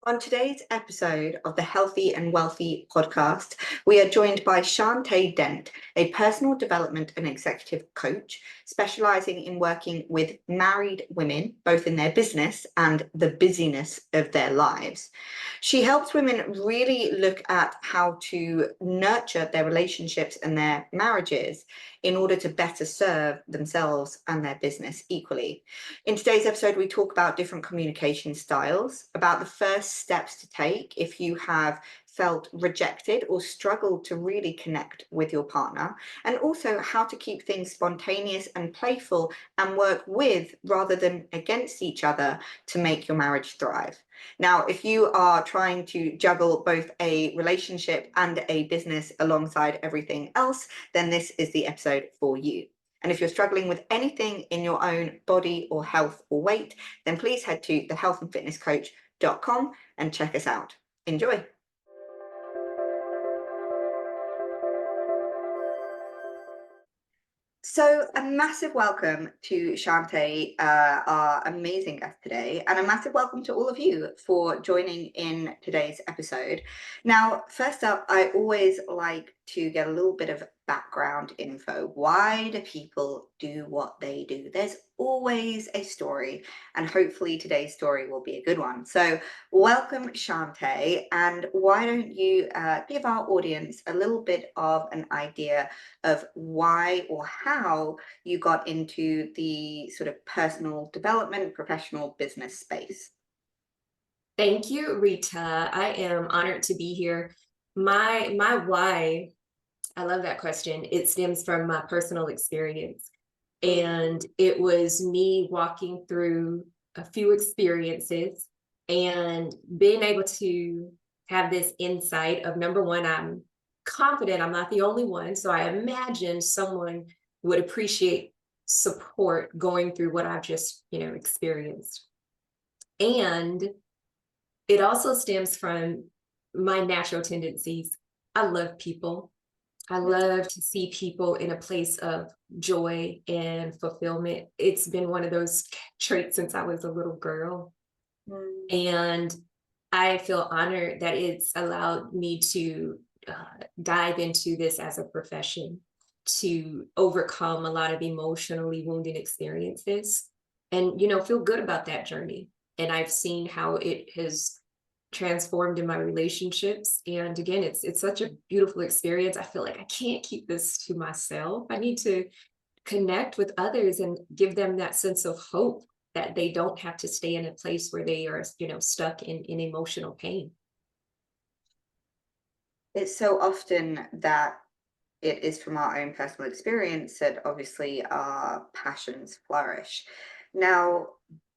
On today's episode of the Healthy and Wealthy podcast, we are joined by Chante Dent, a personal development and executive coach specializing in working with married women, both in their business and the busyness of their lives. She helps women really look at how to nurture their relationships and their marriages in order to better serve themselves and their business equally. In today's episode, we talk about different communication styles, about the first steps to take if you have felt rejected or struggled to really connect with your partner, and also how to keep things spontaneous and playful and work with rather than against each other to make your marriage thrive. Now, if you are trying to juggle both a relationship and a business alongside everything else, then this is the episode for you. And if you're struggling with anything in your own body or health or weight, then please head to thehealthandfitnesscoach.com and check us out. Enjoy. So a massive welcome to Chante, our amazing guest today, and a massive welcome to all of you for joining in today's episode. Now, first up, I always like to get a little bit of background info. Why do people do what they do? There's always a story, and hopefully today's story will be a good one. So welcome, Chante, and why don't you give our audience a little bit of an idea of why or how you got into the sort of personal development, professional business space. Thank you, Rita. I am honored to be here. My why, I love that question. It stems from my personal experience. And it was me walking through a few experiences and being able to have this insight of, number one, I'm confident I'm not the only one. So I imagine someone would appreciate support going through what I've just, experienced. And it also stems from my natural tendencies. I love people. I love to see people in a place of joy and fulfillment. It's been one of those traits since I was a little girl. And I feel honored that it's allowed me to dive into this as a profession, to overcome a lot of emotionally wounding experiences and, feel good about that journey. And I've seen how it has transformed in my relationships. And again, it's such a beautiful experience. I feel like I can't keep this to myself. I need to connect with others and give them that sense of hope that they don't have to stay in a place where they are, stuck in emotional pain. It's so often that it is from our own personal experience that obviously our passions flourish. Now,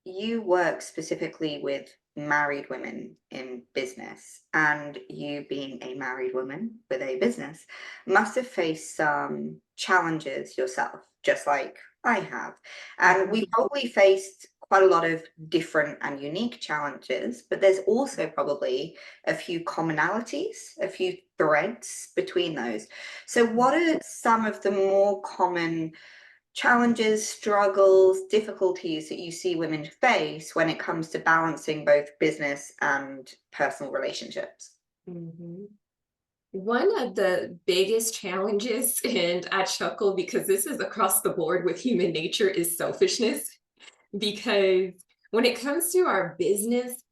you work specifically with married women in business, and you, being a married woman with a business, must have faced some challenges yourself, just like I have. And we probably faced quite a lot of different and unique challenges, but there's also probably a few commonalities, a few threads between those. So, what are some of the more common challenges, struggles, difficulties that you see women face when it comes to balancing both business and personal relationships? Mhm. One of the biggest challenges, and I chuckle because this is across the board with human nature, is selfishness. Because when it comes to our business,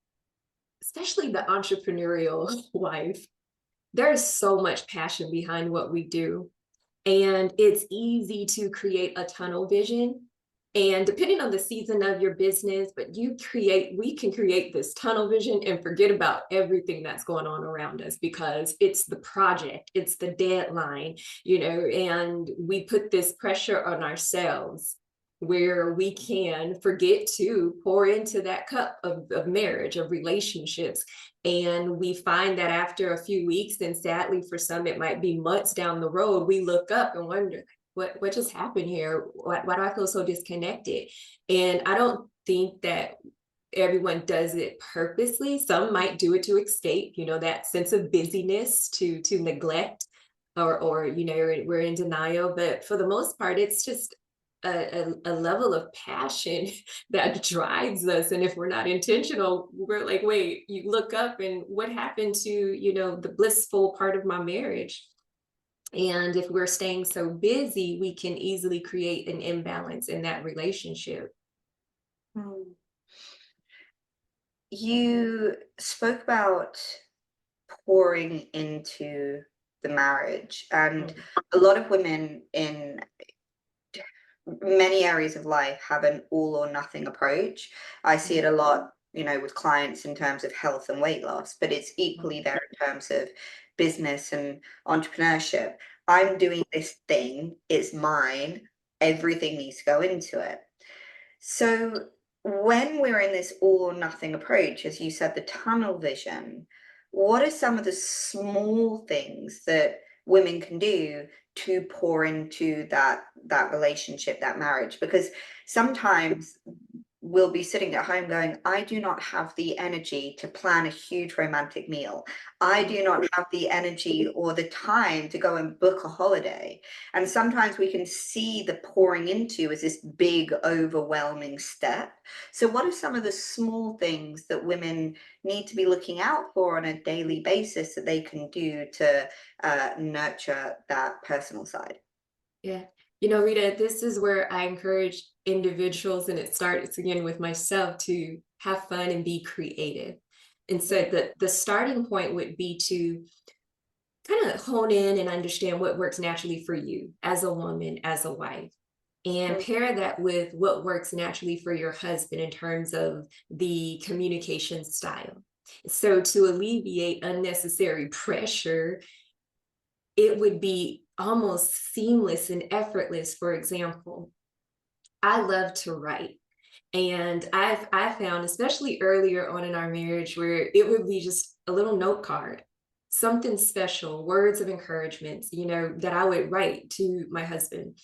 especially the entrepreneurial life, there's so much passion behind what we do. And it's easy to create a tunnel vision. And depending on the season of your business, but we can create this tunnel vision and forget about everything that's going on around us because it's the project, it's the deadline, and we put this pressure on ourselves where we can forget to pour into that cup of marriage, of relationships. And we find that after a few weeks, and sadly for some, it might be months down the road, we look up and wonder, what just happened here? Why do I feel so disconnected? And I don't think that everyone does it purposely. Some might do it to escape, that sense of busyness, to neglect, or we're in denial. But for the most part, it's just a level of passion that drives us. And if we're not intentional, we're like, wait, you look up and what happened to, the blissful part of my marriage? And if we're staying so busy, we can easily create an imbalance in that relationship. Mm. You spoke about pouring into the marriage, and Mm, a lot of women in many areas of life have an all or nothing approach. I see it mm, a lot, with clients in terms of health and weight loss, but it's mm. equally there in terms of business and entrepreneurship. I'm doing this thing, it's mine, everything needs to go into it. So when we're in this all or nothing approach, as you said, the tunnel vision, what are some of the small things that women can do to pour into that relationship, that marriage? Because sometimes we'll be sitting at home going, I do not have the energy to plan a huge romantic meal. I do not have the energy or the time to go and book a holiday. And sometimes we can see the pouring into as this big, overwhelming step. So, what are some of the small things that women need to be looking out for on a daily basis that they can do to nurture that personal side? Yeah. Rita, this is where I encourage individuals, and it starts again with myself, to have fun and be creative. And so the starting point would be to kind of hone in and understand what works naturally for you as a woman, as a wife, and Mhm. pair that with what works naturally for your husband in terms of the communication style. So to alleviate unnecessary pressure, it would be almost seamless and effortless. For example, I love to write. And I found, especially earlier on in our marriage, where it would be just a little note card, something special, words of encouragement, that I would write to my husband.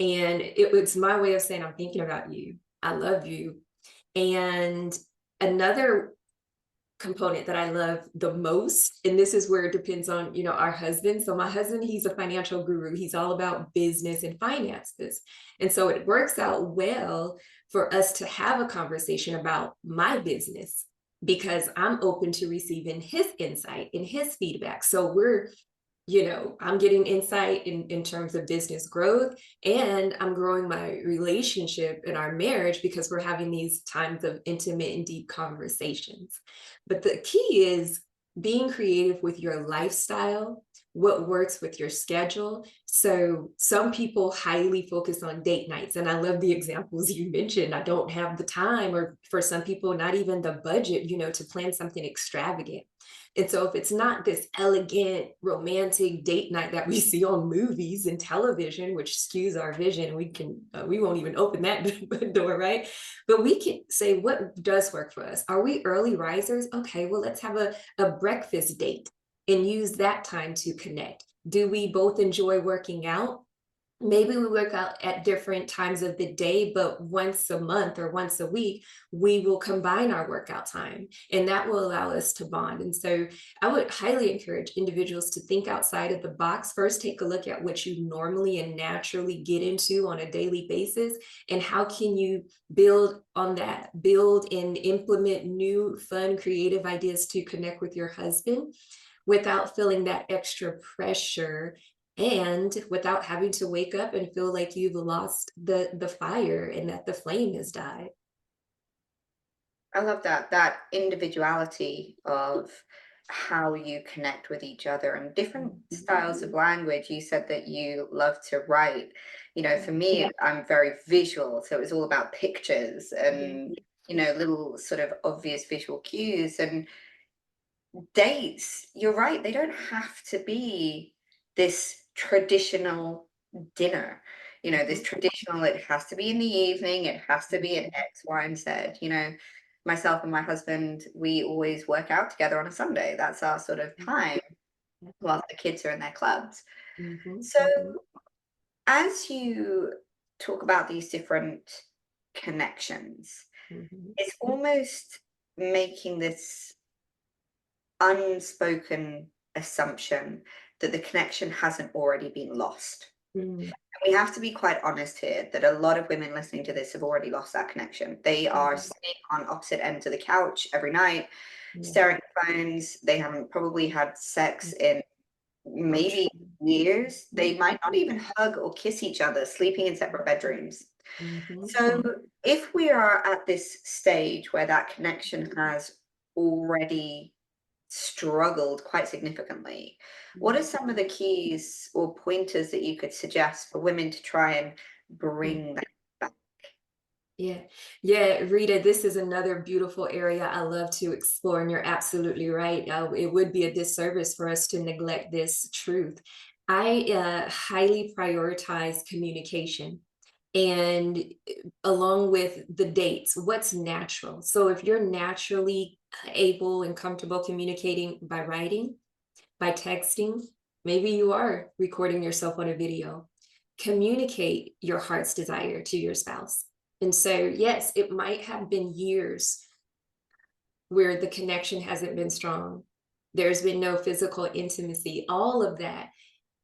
And it was my way of saying, I'm thinking about you. I love you. And another component that I love the most, and this is where it depends on, our husband. So my husband, he's a financial guru. He's all about business and finances. And so it works out well for us to have a conversation about my business because I'm open to receiving his insight and his feedback. So I'm getting insight in terms of business growth, and I'm growing my relationship in our marriage because we're having these times of intimate and deep conversations. But the key is being creative with your lifestyle, what works with your schedule. So some people highly focus on date nights, and I love the examples you mentioned. I don't have the time, or for some people, not even the budget, to plan something extravagant. And so if it's not this elegant, romantic date night that we see on movies and television, which skews our vision, we won't even open that door, right? But we can say what does work for us. Are we early risers? Okay, well, let's have a breakfast date and use that time to connect. Do we both enjoy working out? Maybe we work out at different times of the day, but once a month or once a week, we will combine our workout time, and that will allow us to bond. And so I would highly encourage individuals to think outside of the box. First, take a look at what you normally and naturally get into on a daily basis, and how can you build on that, build and implement new, fun, creative ideas to connect with your husband without feeling that extra pressure and without having to wake up and feel like you've lost the fire and that the flame has died. I love that individuality of how you connect with each other and different styles of language. You said that you love to write. For me, I'm very visual, so it was all about pictures Yeah. and little sort of obvious visual cues. And dates, you're right, they don't have to be this traditional dinner. This Mhm. traditional, it has to be in the evening, it has to be at X, Y, and Z. Myself and my husband, we always work out together on a Sunday. That's our sort of time while the kids are in their clubs. Mhm. So, Mhm. as you talk about these different connections, Mhm. it's almost making this unspoken assumption that the connection hasn't already been lost. Mm, We have to be quite honest here that a lot of women listening to this have already lost that connection. They are mhm. sitting on opposite ends of the couch every night, Yeah. staring at phones. They haven't probably had sex in So maybe true. years. They might not even hug or kiss each other, sleeping in separate bedrooms. Mhm. So, if we are at this stage where that connection has already struggled quite significantly, what are some of the keys or pointers that you could suggest for women to try and Yeah. bring that back? Yeah. Yeah, Rita, this is another beautiful area I love to explore, and you're absolutely right. It would be a disservice for us to neglect this truth. I highly prioritize communication, and along with the dates, what's natural. So if you're naturally able and comfortable communicating by writing, by texting, maybe you are recording yourself on a video, communicate your heart's desire to your spouse. And so, yes, it might have been years where the connection hasn't been strong. There's been no physical intimacy, all of that.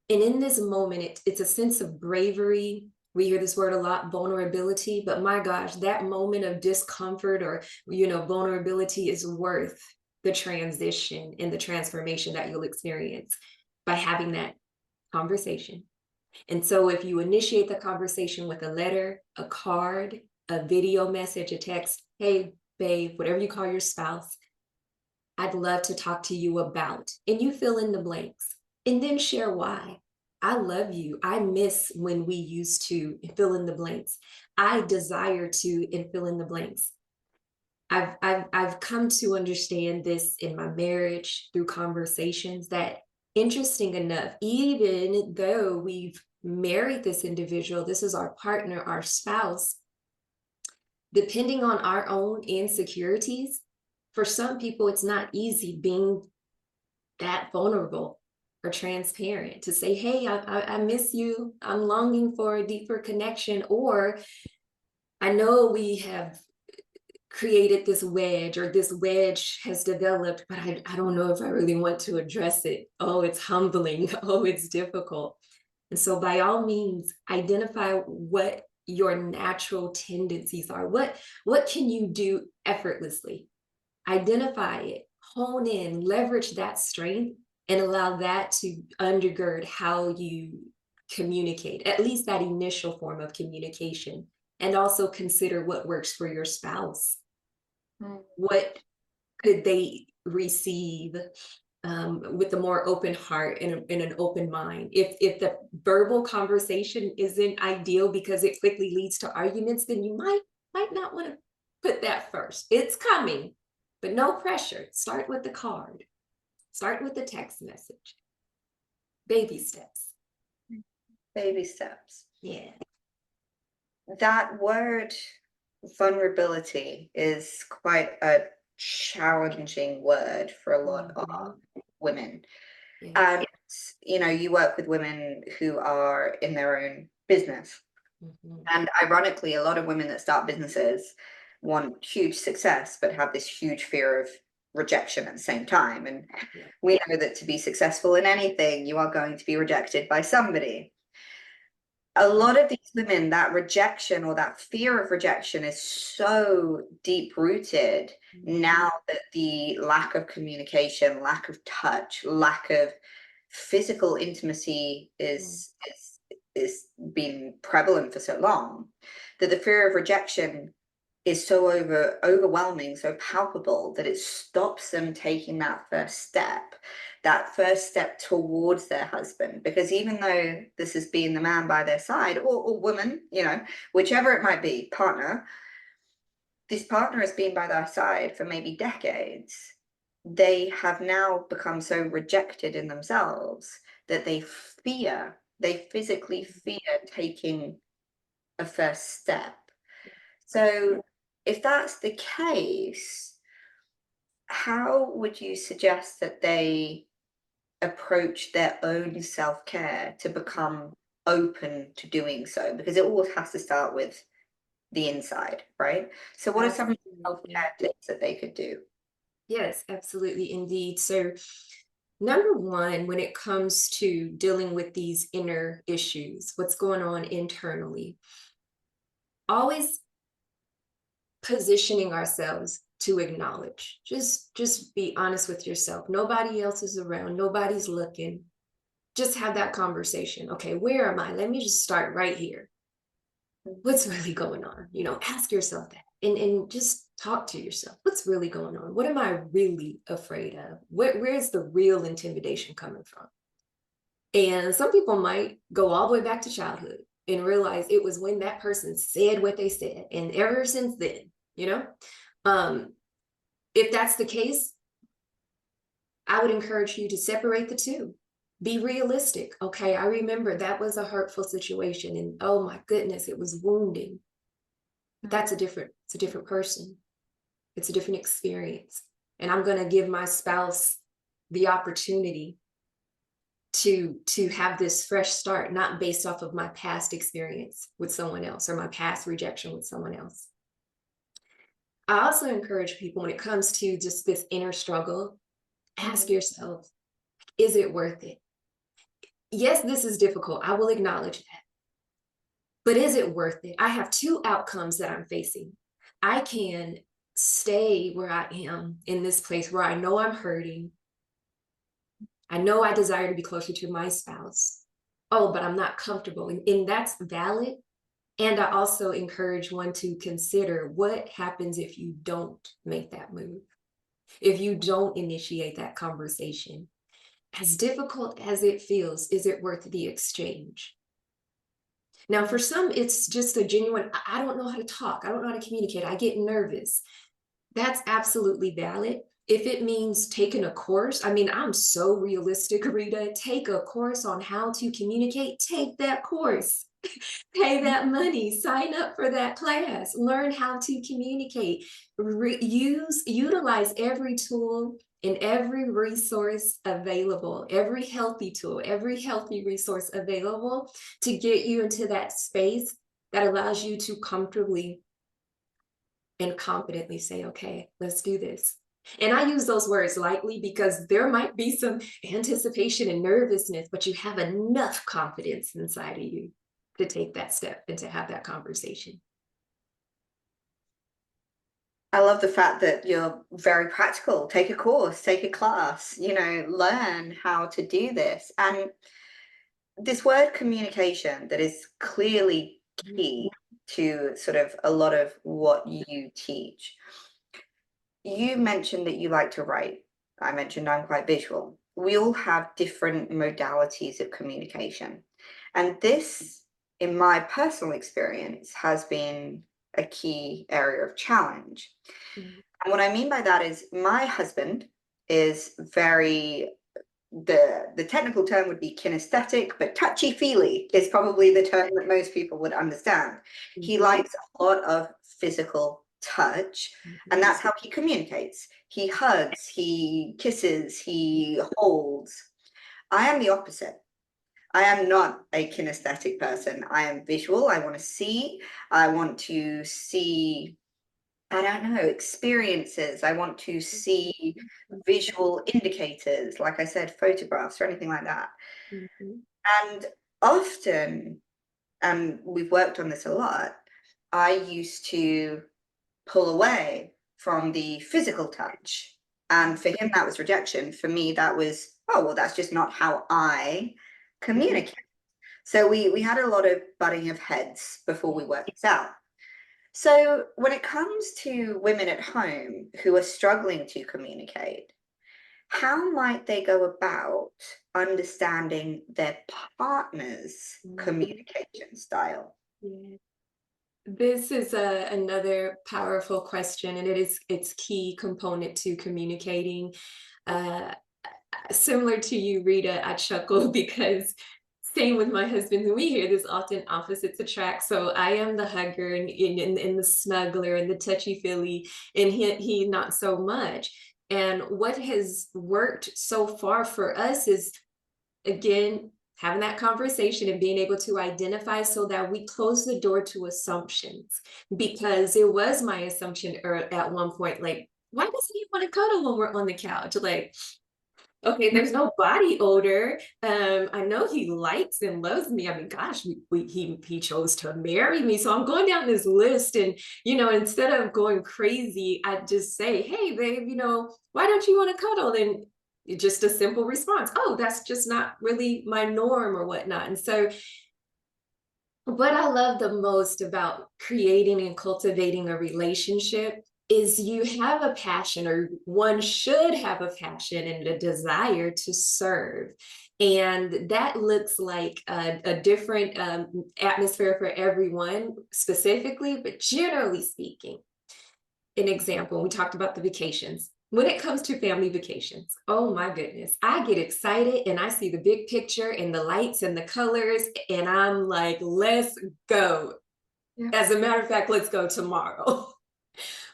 And in this moment, it's a sense of bravery. We hear this word a lot, vulnerability, but my gosh, that moment of discomfort or, vulnerability is worth the transition and the transformation that you'll experience by having that conversation. And so if you initiate the conversation with a letter, a card, a video message, a text, hey, babe, whatever you call your spouse, I'd love to talk to you about, and you fill in the blanks and then share why. I love you. I miss when we used to fill in the blanks. I desire to and fill in the blanks. I've come to understand this in my marriage through conversations that, interesting enough, even though we've married this individual, this is our partner, our spouse, depending on our own insecurities, for some people, it's not easy being that vulnerable or transparent to say, hey, I miss you. I'm longing for a deeper connection. Or I know we have created this wedge, or this wedge has developed, but I don't know if I really want to address it. Oh, it's humbling. Oh, it's difficult. And so by all means, identify what your natural tendencies are. What can you do effortlessly? Identify it, hone in, leverage that strength, and allow that to undergird how you communicate, at least that initial form of communication. And also consider what works for your spouse. Mm. What could they receive with a more open heart and an open mind? If the verbal conversation isn't ideal because it quickly leads to arguments, then you might not want to put that first. It's coming, but no pressure. Start with the card. Start with the text message. Baby steps. Baby steps. Yeah. That word vulnerability is quite a challenging word for a lot of Mhm. women. Yes. And you work with women who are in their own business. Mhm. And ironically, a lot of women that start businesses want huge success, but have this huge fear of rejection at the same time. And Yeah. we know that to be successful in anything, you are going to be rejected by somebody. A lot of these women, that rejection or that fear of rejection is so deep rooted Mhm. now that the lack of communication, lack of touch, lack of physical intimacy is been prevalent for so long, that the fear of rejection is so overwhelming, so palpable, that it stops them taking that first step towards their husband. Because even though this has been the man by their side, or woman, whichever it might be, partner, this partner has been by their side for maybe decades. They have now become so rejected in themselves that they physically fear taking a first step. So, if that's the case, how would you suggest that they approach their own self care to become open to doing so? Because it always has to start with the inside, right? So, what are some of the self Absolutely. care tips that they could do? Yes, absolutely, indeed. So Number one, when it comes to dealing with these inner issues, what's going on internally, always positioning ourselves to acknowledge. Just be honest with yourself. Nobody else is around, nobody's looking. Just have that conversation. Okay, where am I? Let me just start right here. What's really going on? You know, ask yourself that, and just talk to yourself. What's really going on? What am I really afraid of? Where's the real intimidation coming from? And some people might go all the way back to childhood and realize it was when that person said what they said. And ever since then, you know, um, if that's the case, I would encourage you to separate the two. Be realistic. Okay, I remember that was a hurtful situation, and oh my goodness, it was wounding. But that's it's a different person. It's a different experience. And I'm going to give my spouse the opportunity to have this fresh start, not based off of my past experience with someone else or my past rejection with someone else. I also encourage people, when it comes to just this inner struggle, ask yourself, is it worth it? Yes, this is difficult. I will acknowledge that. But is it worth it? I have two outcomes that I'm facing. I can stay where I am in this place where I know I'm hurting. I know I desire to be closer to my spouse. Oh, but I'm not comfortable. And that's valid. And I also encourage one to consider what happens if you don't make that move, if you don't initiate that conversation. As difficult as it feels, is it worth the exchange? Now, for some, it's just a genuine, I don't know how to talk. I don't know how to communicate. I get nervous. That's absolutely valid. If it means taking a course, I mean, I'm so realistic, Rita. Take a course on how to communicate. Take that course. Pay that money, sign up for that class, learn how to communicate, utilize every tool and every resource available, every healthy tool, every healthy resource available to get you into that space that allows you to comfortably and confidently say, okay, let's do this. And I use those words lightly because there might be some anticipation and nervousness, but you have enough confidence inside of you to take that step and to have that conversation. I love the fact that you're very practical. Take a course, take a class, learn how to do this. And this word communication that is clearly key to sort of a lot of what you teach. You mentioned that you like to write. I mentioned I'm quite visual. We all have different modalities of communication. And this, in my personal experience, has been a key area of challenge. And what I mean by that is my husband is very, the technical term would be kinesthetic, but touchy-feely is probably the term that most people would understand. He likes a lot of physical touch, and that's how he communicates. He hugs, he kisses, he holds. I am the opposite. I am not a kinesthetic person. I am visual. I want to see. I want to see, I don't know, experiences. I want to see visual indicators, like I said, photographs or anything like that. And often, and we've worked on this a lot, I used to pull away from the physical touch. And for him, that was rejection. For me, that was, oh, well, that's just not how I communicate. So we had a lot of butting of heads before we worked this out. So when it comes to women at home who are struggling to communicate, how might they go about understanding their partner's communication style? Yeah. This is another powerful question, and it's key component to communicating. Similar to you, Rita, I chuckle because same with my husband, and we hear this often, opposites attract. So I am the hugger and the snuggler and the touchy-feely, and he not so much. And what has worked so far for us is, again, having that conversation and being able to identify so that we close the door to assumptions. Because it was my assumption at one point, like, why doesn't he want to cuddle when we're on the couch? Like, Okay, there's no body odor. I know he likes and loves me. I mean, gosh, he chose to marry me. So I'm going down this list, and instead of going crazy, I just say, "Hey, babe, why don't you want to cuddle?" And just a simple response, "Oh, that's just not really my norm or whatnot." And so what I love the most about creating and cultivating a relationship is you have a passion, or one should have a passion and a desire to serve. And that looks like a different atmosphere for everyone specifically, but generally speaking, an example, we talked about the vacations. When it comes to family vacations, oh my goodness, I get excited and I see the big picture and the lights and the colors, and I'm like, let's go. Yeah. As a matter of fact, let's go tomorrow.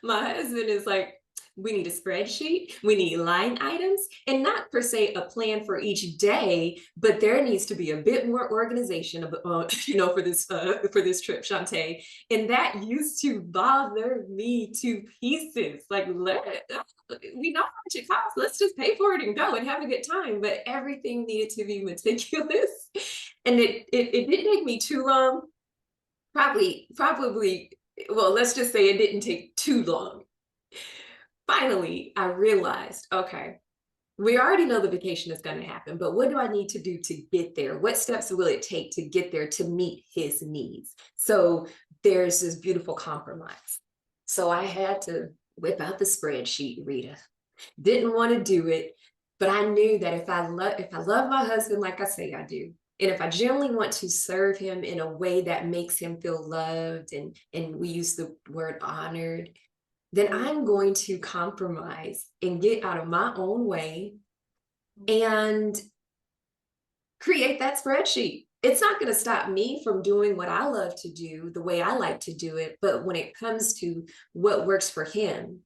My husband is like, we need a spreadsheet, we need line items, and not per se a plan for each day, but there needs to be a bit more organization for this trip, Chante. And that used to bother me to pieces. Like, we know how much it costs, let's just pay for it and go and have a good time. But everything needed to be meticulous. And it didn't take me too long. Probably, well, let's just say it didn't take too long. Finally, I realized, okay, we already know the vacation is going to happen, but what do I need to do to get there? What steps will it take to get there to meet his needs? So there's this beautiful compromise. So I had to whip out the spreadsheet, Rita. Didn't want to do it, but I knew that if I love my husband like I say I do, and if I genuinely want to serve him in a way that makes him feel loved, and we use the word honored, then I'm going to compromise and get out of my own way and create that spreadsheet. It's not going to stop me from doing what I love to do the way I like to do it. But when it comes to what works for him,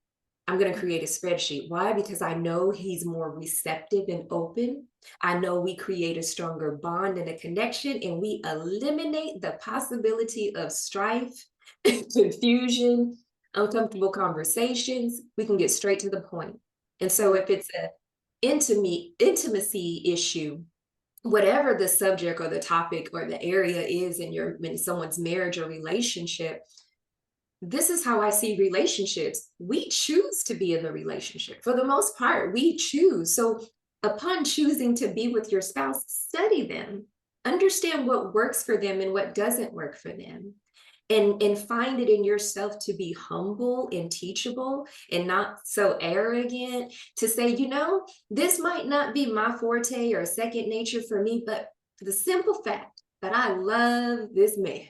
I'm going to create a spreadsheet. Why? Because I know he's more receptive and open. I know we create a stronger bond and a connection, and we eliminate the possibility of strife, confusion, uncomfortable conversations. We can get straight to the point. And so if it's an intimacy issue, whatever the subject or the topic or the area is in someone's marriage or relationship, this is how I see relationships. We choose to be in the relationship. For the most part, we choose. So upon choosing to be with your spouse, study them, understand what works for them and what doesn't work for them. And find it in yourself to be humble and teachable and not so arrogant to say, this might not be my forte or second nature for me, but for the simple fact that I love this man,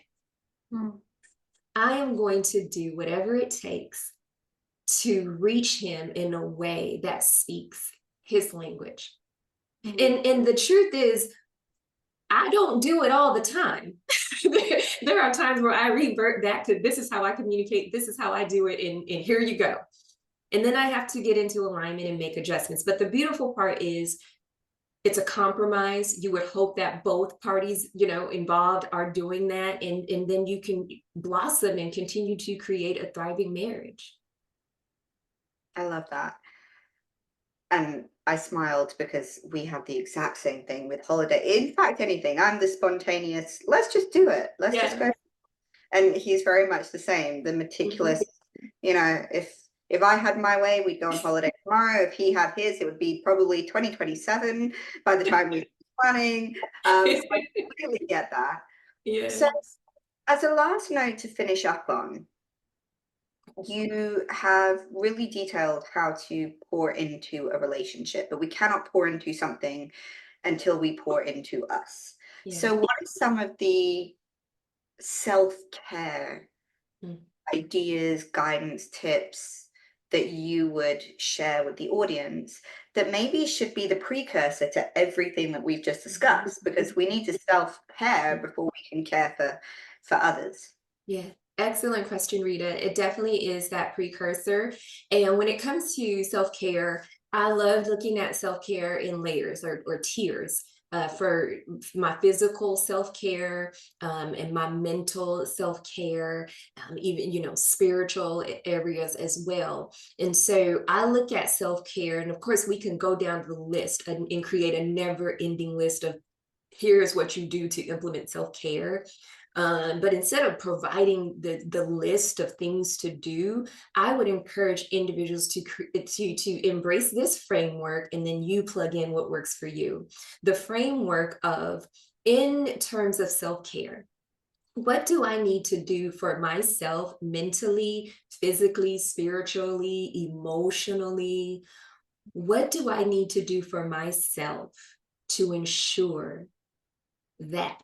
I am going to do whatever it takes to reach him in a way that speaks his language. And the truth is, I don't do it all the time. There are times where I revert back to this is how I communicate, this is how I do it, and here you go. And then I have to get into alignment and make adjustments. But the beautiful part is it's a compromise. You would hope that both parties, involved are doing that, and then you can blossom and continue to create a thriving marriage. I love that. And I smiled because we have the exact same thing with holiday. In fact, anything. I'm the spontaneous, let's just do it. Let's just go. And he's very much the same, the meticulous, if I had my way, we'd go on holiday tomorrow. If he had his, it would be probably 2027 by the time we're planning. So I completely get that. Yeah. So as a last note to finish up on, you have really detailed how to pour into a relationship, but we cannot pour into something until we pour into us. Yeah. So what are some of the self-care ideas, guidance, tips that you would share with the audience that maybe should be the precursor to everything that we've just discussed? Because we need to self-care before we can care for others. Yeah. Excellent question, Rita. It definitely is that precursor. And when it comes to self-care, I love looking at self-care in layers or tiers. for my physical self-care, and my mental self-care, even, spiritual areas as well. And so I look at self-care, and of course we can go down the list and create a never-ending list of here's what you do to implement self-care. But instead of providing the list of things to do, I would encourage individuals to embrace this framework, and then you plug in what works for you. The framework of, in terms of self-care, what do I need to do for myself mentally, physically, spiritually, emotionally? What do I need to do for myself to ensure that,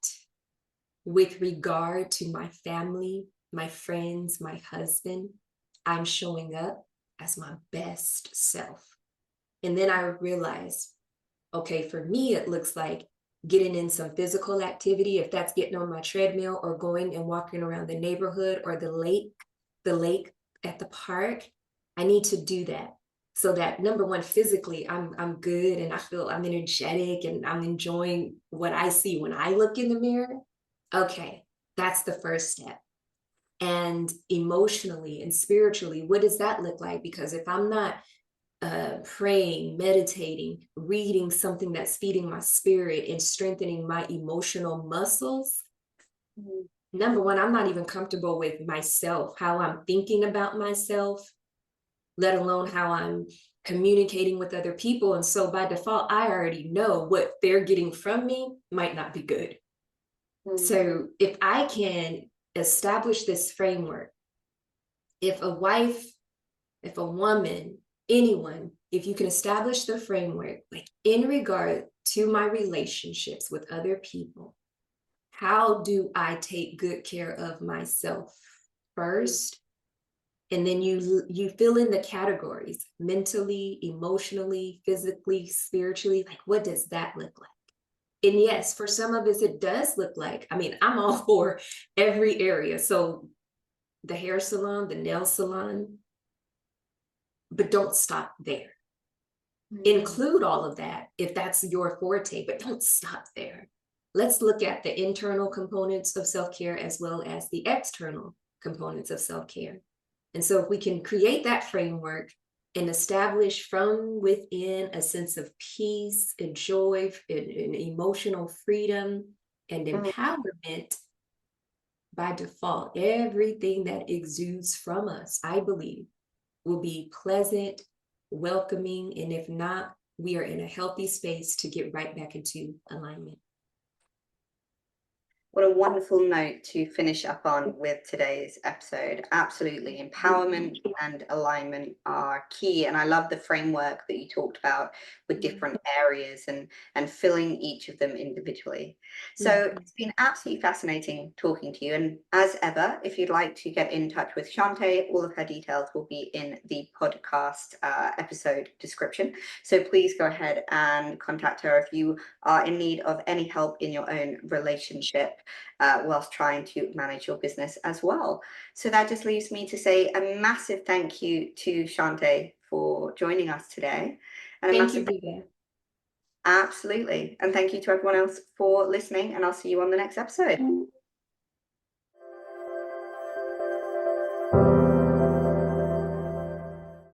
with regard to my family, my friends, my husband, I'm showing up as my best self? And then I realized, okay, for me, it looks like getting in some physical activity, if that's getting on my treadmill or going and walking around the neighborhood or the lake at the park. I need to do that so that, number one, physically I'm good and I feel I'm energetic and I'm enjoying what I see when I look in the mirror. Okay, that's the first step. And emotionally and spiritually, what does that look like? Because if I'm not praying, meditating, reading something that's feeding my spirit and strengthening my emotional muscles, number one, I'm not even comfortable with myself, how I'm thinking about myself, let alone how I'm communicating with other people. And so by default, I already know what they're getting from me might not be good. So if I can establish this framework, if a wife, if a woman, anyone, if you can establish the framework, like in regard to my relationships with other people, how do I take good care of myself first? And then you fill in the categories: mentally, emotionally, physically, spiritually. Like, what does that look like? And yes, for some of us, it does look like, I'm all for every area. So the hair salon, the nail salon, but don't stop there. Include all of that if that's your forte, but don't stop there. Let's look at the internal components of self-care as well as the external components of self-care. And so if we can create that framework and establish from within a sense of peace and joy and emotional freedom and empowerment, by default, everything that exudes from us, I believe, will be pleasant, welcoming, and if not, we are in a healthy space to get right back into alignment. What a wonderful note to finish up on with today's episode. Absolutely. Empowerment and alignment are key. And I love the framework that you talked about with different areas and filling each of them individually. So it's been absolutely fascinating talking to you. And as ever, if you'd like to get in touch with Chante, all of her details will be in the podcast episode description. So please go ahead and contact her if you are in need of any help in your own relationship whilst trying to manage your business as well. So that just leaves me to say a massive thank you to Chante for joining us today. And thank you, Rita. Absolutely. And thank you to everyone else for listening, and I'll see you on the next episode.